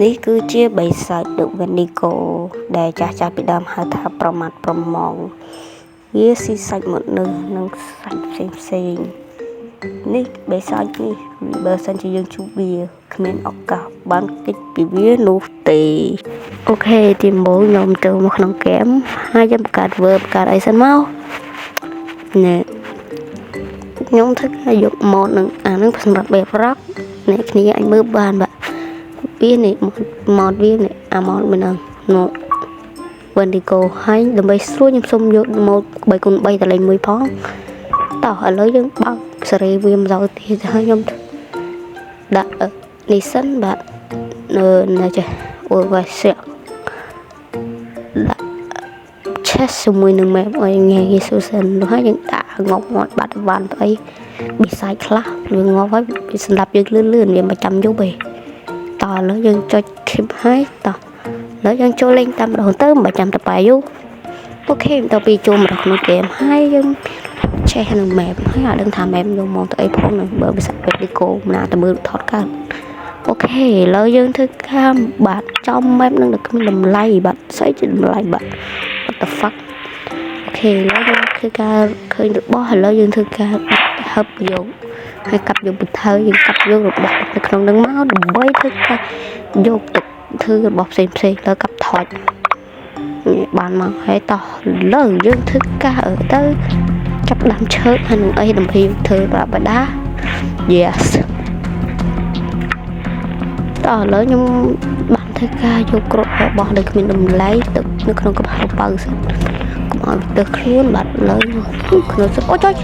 នេះគឺជាបិសាចដឹកវេនីកូដែលចាស់ពីដើមហៅថាប្រមាត់ប្រមងវាស៊ីសាច់មនុស្សនិងសាច់ផ្សេងនេះបិសាចនេះបើសិនជាយើងជួបវាគ្មានឱកាសបានគេចពីវានោះទេអូខេទីមួយខ្ញុំទៅមកក្នុងហ្គេមហើយខ្ញុំបង្កើត verb បង្កើតអីសិនមកណែខ្ញុំធ្វើឲ្យយក mode នឹងអានឹងសម្រាប់ background អ្នកគ្នាអាចមើលបានបាទវានេះ mode វានេះអា mode មួយហ្នឹងនោះ Wendigo ហើយដើម្បីស្រួលខ្ញុំសុំយក mode 3x3 តលេងមួយផងតោះឥឡូវយើងបើកសេរីវាមិនដល់ទៀតហើយខ្ញុំដាក់នេះសិនបាទនៅចេះអូវ៉ាសៀកដាក់ chess ជាមួយនឹង map ឲ្យងាយស្រួលសិនហើយយើងដាក់ងប់មាត់បាត់បានទៅអីបិសាចខ្លះយើងងប់ហើយសម្រាប់យើងលឿនវាមិនចាំយប់ទេតោះឥឡូវយើងចុច keep ហើយតោះឥឡូវយើងចូលលេងតាមម្ដងទៅមិនចាំតែបាយយូរអូខេទៅពីចូលមកក្នុងហ្គេមហើយយើងចេះនឹង map ហើយអត់ដឹងថា map យកមកទៅអីផងនឹងបើបិសាច Wendigo ណាតែមើលថតកើតអូខេឥឡូវយើងធ្វើការបាទចំ map នឹងតែគ្មានតម្លៃបាទស្អីជាតម្លៃបាទ what the fuck អូខេឥឡូវយើងធ្វើការឃើញរបស់ឥឡូវយើងធ្វើការហឹបយកហើយកាប់យកបន្ថយយើងកាប់យករបស់នៅក្នុងនឹងមកដើម្បីធ្វើការយកទៅធ្វើរបស់ផ្សេងទៅកាប់ថតបានមកហើយតោះឥឡូវយើងធ្វើការទៅចាប់ដាំឈើហើយនឹងអីដើម្បីធ្វើប្រាប់បដា yes តោះឥឡូវខ្ញុំបានធ្វើការយកគ្រប់របស់ដែលគ្មានតម្លៃទៅនៅក្នុងកំហៅបើសិនកុំឲ្យទៅខ្លួនបាទឥឡូវក្នុងសុខអូចុយ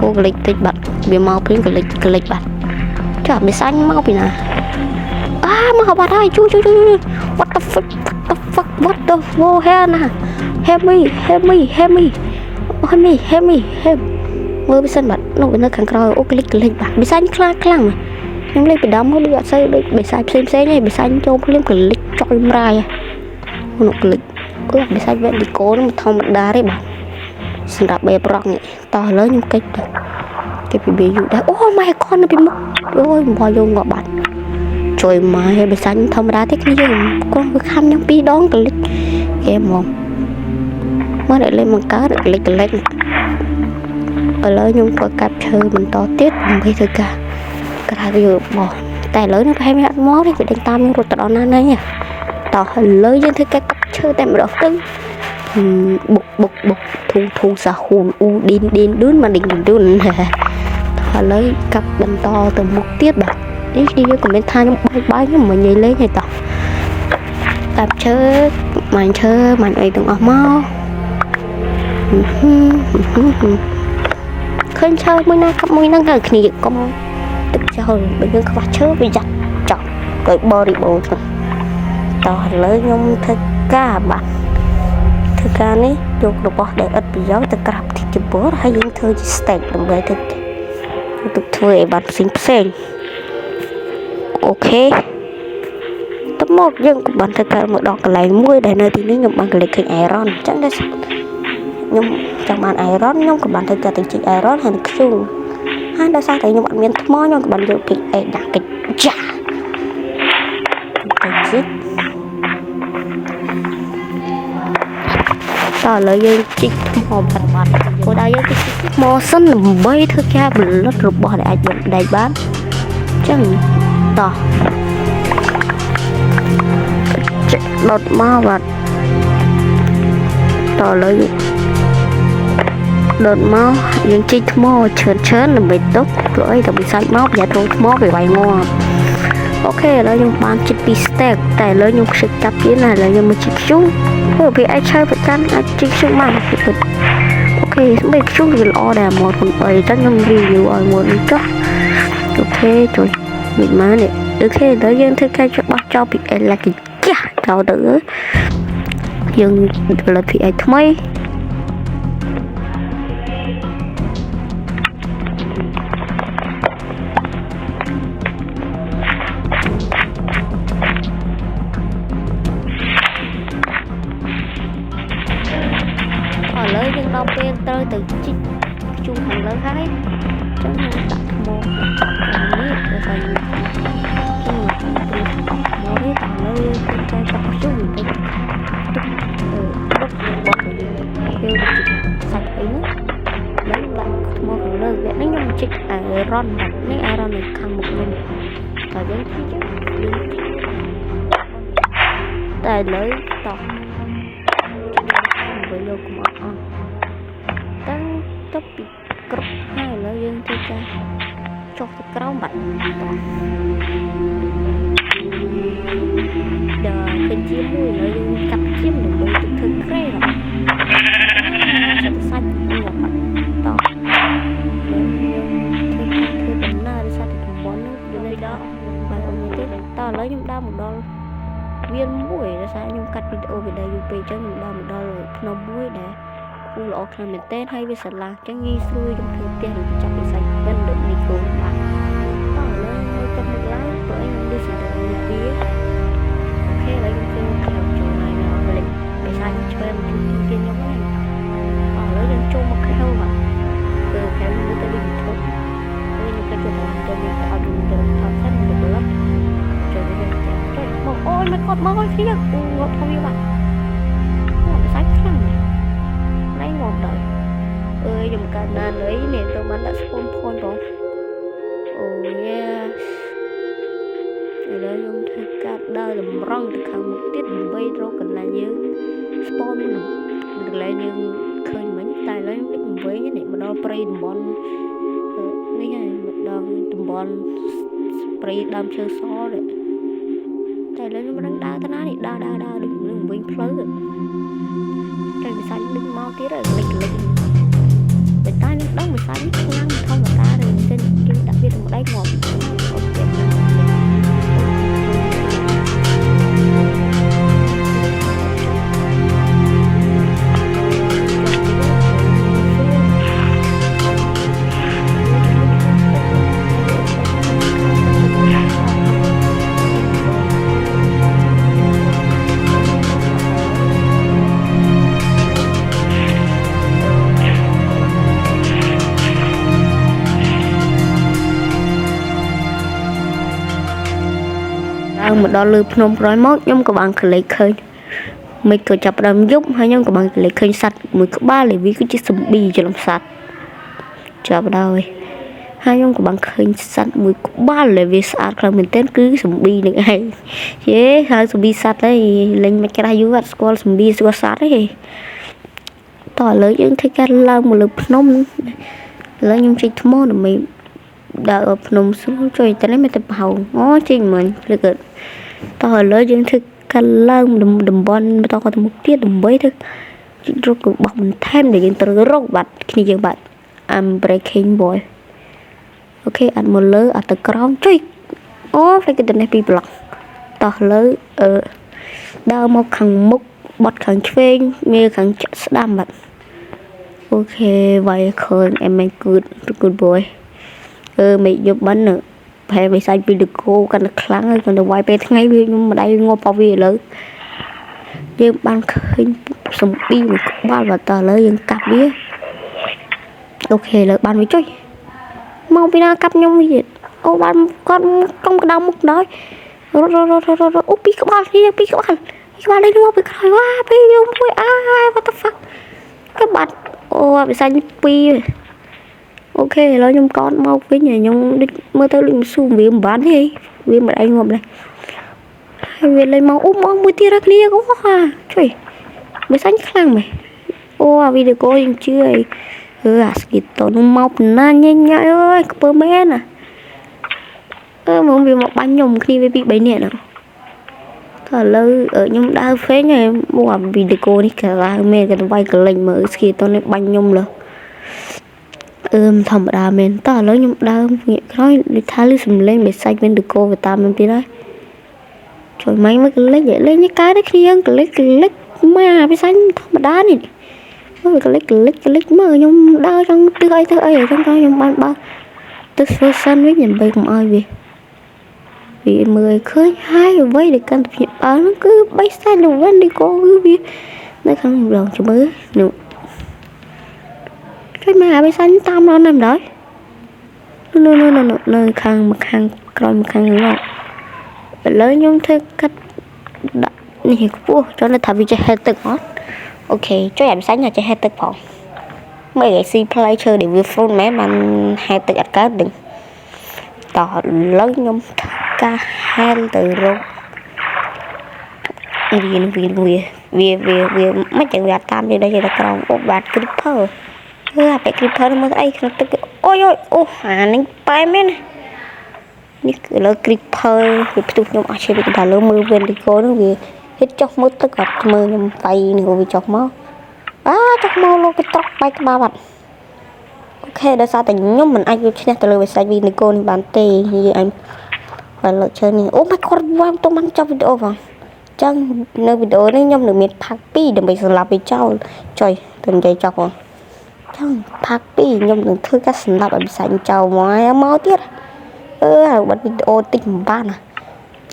អូកលិចតិចបាទវាមកព្រៀងកលិចបាទចាបិសាញមកពីណាមកបាត់ហើយជួយ what the fuck what the hell ណា help me មើលបិសាញបាទនៅខាងក្រោយអូកលិចបាទបិសាញខ្លាំងខ្ញុំលេងពីដើមមកដូចអត់សូវដូចបិសាញផ្សេងទេបិសាញចូលភ្លាមកលិចចុយម្រាយនោះកលិចបិសាញ Wendigo នឹងធម្មតាទេបាទសម្រាប់បែបរ៉ង់នេះតោះឥឡូវខ្ញុំកិច្ចទៅពីវាយូរដែរអូម៉ែកននៅពីមុខអូយមកយកងាប់បាត់ជួយម៉ែបិសាញធម្មតាទេគ្នាយើងគាត់វាខំខ្ញុំ2ដងកលិចគេមកមកលេងបង្កើតកលិចឥឡូវខ្ញុំក៏កាប់ឈើបន្តទៀតដើម្បីធ្វើការក្រៅវាបោះតែឥឡូវនេះប្រហែលអត់មកទេវាដេញតាមខ្ញុំរត់ទៅដល់ណានេះតោះឥឡូវយើងធ្វើការកាប់ឈើតែម្ដងទៅបុកធូសាហ៊ូនអ៊ូឌីនឌូនមកឌីនឥឡូវកាប់បន្តទៅមុខទៀតបាទនេះយើងក៏មានថាខ្ញុំបាយខ្ញុំមិននិយាយលេងទេតោះកាប់ឈើមិនអីទាំងអស់មកឃើញឈើមួយណាកាប់មួយហ្នឹងទៅគ្នាកុំទឹកចោលបើយើងខ្វះឈើវាយ៉ាត់ចោលទៅបរិបូរណ៍តោះឥឡូវខ្ញុំធ្វើការបាទធ្វើការនេះយករបស់ដែលឥតប្រយោជន៍ទៅក្រាបទីចំពោះហើយយើងធ្វើជា steak ដើម្បីទៅធ្វើឲ្យបានផ្សេងអូខេតមកយើងក៏បានធ្វើការមកដល់កន្លែងមួយដែលនៅទីនេះខ្ញុំបានកលេចឃើញ iron អញ្ចឹងដែរខ្ញុំចង់បាន iron ខ្ញុំក៏បានធ្វើការទៅជីក iron ហើយនឹងខ្ជូងហើយដោយសារតែខ្ញុំអត់មានថ្មខ្ញុំក៏បានយកពីអេដាក់កិច្ចចាទៅជីកតើឥឡូវយើងជីកថ្មបាត់គោលដៅយើងគឺថ្មសិនដើម្បីធ្វើការផលិតរបស់ដែលអាចយកដែកបានអញ្ចឹងតោះដុតមកបាទតើឥឡូវដុតមកយើងជីកថ្មច្រើនដើម្បីទុកព្រោះអីតែបិសាចមកប្រយ័ត្នរងថ្មវាវាយងាប់អូខេឥឡូវខ្ញុំបានជីកពី stack តែឥឡូវខ្ញុំខ្ជិលចាប់ទៀតណាឥឡូវខ្ញុំមកជីកខ្ជុំព្រោះវាអាចឆៅប្រកាន់អាចជីកខ្ជុំបានអូខេស្បែកខ្ជុំវាល្អដែរមកខ្លួន3អញ្ចឹងខ្ញុំ review ឲ្យមួយនេះចុះអូខេជួយមិនមកនេះអូខេឥឡូវយើងធ្វើការបោះចោលពី electric ចាស់ចោលទៅយើងផលិត PI ថ្មីឥឡូវយើងដល់ពេលត្រូវទៅជីកជុំខាងលើហើយអញ្ចឹងយើងដាក់ថ្មនេះ នេះអារ៉ានៅខាងមុខវិញតែយើងទីចឹងយើងតែលើតោះវិញលោកមកអស់តាំងទៅពីគ្រប់ហើយឥឡូវយើងធ្វើការចុះទៅក្រោមបាត់ដល់ឃើញជាមួយឥឡូវយើងកាប់ជាមដើម្បីទៅធ្វើក្រែសាច់ងាប់បាត់តោះយើងធ្វើដំណើរសាច់តំបន់នោះយើងទៅដល់បាទអត់មានទេតោះឥឡូវខ្ញុំដើរមកដល់វាមួយដោយសារខ្ញុំកាត់វីដេអូយូរពេកអញ្ចឹងខ្ញុំដើរមកដល់ភ្នំមួយដែលគូល្អខ្លាំងមែនទែនហើយវាស្រឡះអញ្ចឹងងាយស្រួលខ្ញុំធ្វើផ្ទះឬចាប់ពីសាច់វិនដូចនេះគោបាទតោះឥឡូវទៅមកឡើងព្រោះខ្ញុំដូចជាវាអូខេឥឡូវខ្ញុំចូលចូលហើយនៅអង់គ្លេសដោយសារខ្ញុំឆ្វេងទីខ្ញុំហ្នឹងឥឡូវយើងចូលមកខែវបាទគឺខែវនេះទៅវិញធំហើយខ្ញុំក៏ចូលទៅវិញអត់មានទៅថតសិនទៅឡប់ចូលទៅវិញចូលមកអូយមកគាត់មកឲ្យគ្នាអូធំវាបាទអូសាច់ខ្លាំងណៃងំដល់អើយខ្ញុំកាត់ណានអីនេះទៅបានដាក់ស្ពនផនបងអូយេឥឡូវខ្ញុំធ្វើកាត់ដើរតម្រង់ទៅខាងមុខទៀតដើម្បីរកកន្លែងយើងស្ពនកន្លែងយើងឃើញមិញតែឥឡូវខ្ញុំវិញនេះមកដល់ព្រៃតំបន់នេះហើយមកដល់តំបន់ព្រៃដើមឈើសនេះតែឥឡូវខ្ញុំមិនដឹងដើរទៅណានេះដើរដូចនឹងវិញផ្លូវតែវិសាច់លិចមកទៀតហើយលិចតែខ្ញុំដឹងវិសាច់នេះខ្លាំងធម្មតាទេចឹងគេដាក់វាទៅម្ដែងងាប់អូខេមកដល់លើភ្នំក្រោយមកខ្ញុំក៏បានក្លែកឃើញមិនក៏ចាប់ដើមយប់ហើយខ្ញុំក៏បានក្លែកឃើញសត្វមួយក្បាលដែលវាគឺជាសំប៊ីច្រឡំសត្វចាប់ដល់ហើយខ្ញុំក៏បានឃើញសត្វមួយក្បាលដែលវាស្អាតខ្លាំងមែនទែនគឺសំប៊ីនឹងឯងយេហើយសំប៊ីសត្វហើយលេងមិនក្រាស់យូរអត់ស្គាល់សំប៊ីស្គាល់សត្វទេតោះឥឡូវយើងធ្វើការឡើងមកលើភ្នំឥឡូវខ្ញុំជិះថ្មដើម្បីដើរភ្នំស្រួលជួយតែនេះមិនទៅបោអូចេញមិញភ្លឹកតោះឥឡូវយើងធ្វើការឡើងតំបន់បន្តទៅមុខទៀតដើម្បីទៅរករបស់បន្ថែមដែលយើងត្រូវរកបាត់គ្នាយើងបាត់ I'm breaking boy អូខេអត់មកលើអត់ទៅក្រោមជួយអូផ្លេចទៅនេះពីប្លុកតោះលើដើរមកខាងមុខបត់ខាងឆ្វេងងាខាងស្ដាំបាត់អូខេវាយឃើញ I'm a good boy មេយប់បានប្រហែលវិស័យពីដកោកាន់តែខ្លាំងហើយកាន់តែវាយពេលថ្ងៃវាខ្ញុំមិនដៃងាប់បោះវាឥឡូវយើងបានឃើញសំប៊ីមួយក្បាលបាទតើឥឡូវយើងកាប់វាអូខេឥឡូវបានវាចុយមកពីណាកាប់ខ្ញុំទៀតអូបានគាត់កុំក្តៅមុខដល់រត់អូពីក្បាលនេះពីក្បាលនេះមកពីក្រោយវ៉ាពេលយើងមួយអា what the fuck ក៏បាត់អូវិស័យពីរអូខេឥឡូវខ្ញុំកត់មកវិញហើយខ្ញុំដូចមើលទៅដូចស៊ូវាមិនបានទេវាមិនឯងងាប់ដែរហើយវាលេងមកអូមកមួយទៀតរកគ្នាអូជួយវាសាញ់ខ្លាំងមែនអូអាវីដេអូយើងជឿហើយអាស្គីតូនោះមកប៉ុណ្ណាញ៉ៃអើយខ្ពើមែនណាមកវាមកបាញ់ខ្ញុំគ្នាវាពី3នាក់ណាតើឥឡូវខ្ញុំដើរហ្វេងហើយមកអាវីដេអូនេះក៏មែនក៏វាយកលេងមើលស្គីតូនេះបាញ់ខ្ញុំលើធម្មតាមែនតើឥឡូវខ្ញុំដើរងាកក្រោយដូចថាលឺសំឡេងមេសាច់វិញដកោទៅតាមខ្ញុំទៀតហើយជួយម៉េចមកលេងកើតតែគ្នាកលិចមកពិសាញ់ធម្មតានេះមើលកលិចមើលខ្ញុំដើរចង់ទិះអីចង់ខ្ញុំបានបើទៅធ្វើសិនវិញដើម្បីកុំឲ្យវាមើលឃើញហើយអ្វីដែលកាន់តែភ្ញាក់ផ្អើលហ្នឹងគឺបីសាច់លវិញដកោគឺវានៅខាងរងមើលនោះជួយមកឲ្យសាញ់តាមដល់ណាម្ដងនៅខាងក្រោយខាងនោះឥឡូវខ្ញុំធ្វើកាត់ដាក់នេះខ្ពស់ចង់ថាវាចេះហេតុទឹកអត់អូខេជួយឲ្យសាញ់ចេះហេតុទឹកផងមើលឲ្យស៊ីផ្លែឈើដែលវាហ្វ្រុនមែនបានហេតុទឹកអត់កើតទេ តលើខ្ញុំការហែលទៅរកវាមិនចឹងវាតាមនេះដល់ទៅក្រោមអូបាទ creeper អាបែ creeper មើលអីក្នុងទឹកអូយអូអានេះប៉ែមែននេះគឺលើ creeper វាផ្ទុះខ្ញុំអស់ជីវិតដល់លើមើល Wendigo នោះវាហិតចុះមើលទឹកអត់មើលខ្ញុំបៃនេះវាចុះមកចុះមកលោកទៅត្រកបែកក្បាលបាត់អូខេដោយសារតែខ្ញុំមិនអាចយកឈ្នះទៅលើវិស័យ Wendigo នេះបានទេនិយាយអញបើលើកឈើនេះអូ my god វាទៅបានចប់វីដេអូបងចឹងនៅវីដេអូនេះខ្ញុំនឹងមាន part 2 ដើម្បីសម្រាប់វាចោលចុយទៅនិយាយចប់បងចឹង part 2 ខ្ញុំនឹងធ្វើការសម្រាប់ឲ្យវិស័យចោលមកទៀតបាត់វីដេអូតិចមិនបានណា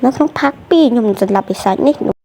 នៅក្នុង part 2 ខ្ញុំនឹងសម្រាប់វិស័យនេះ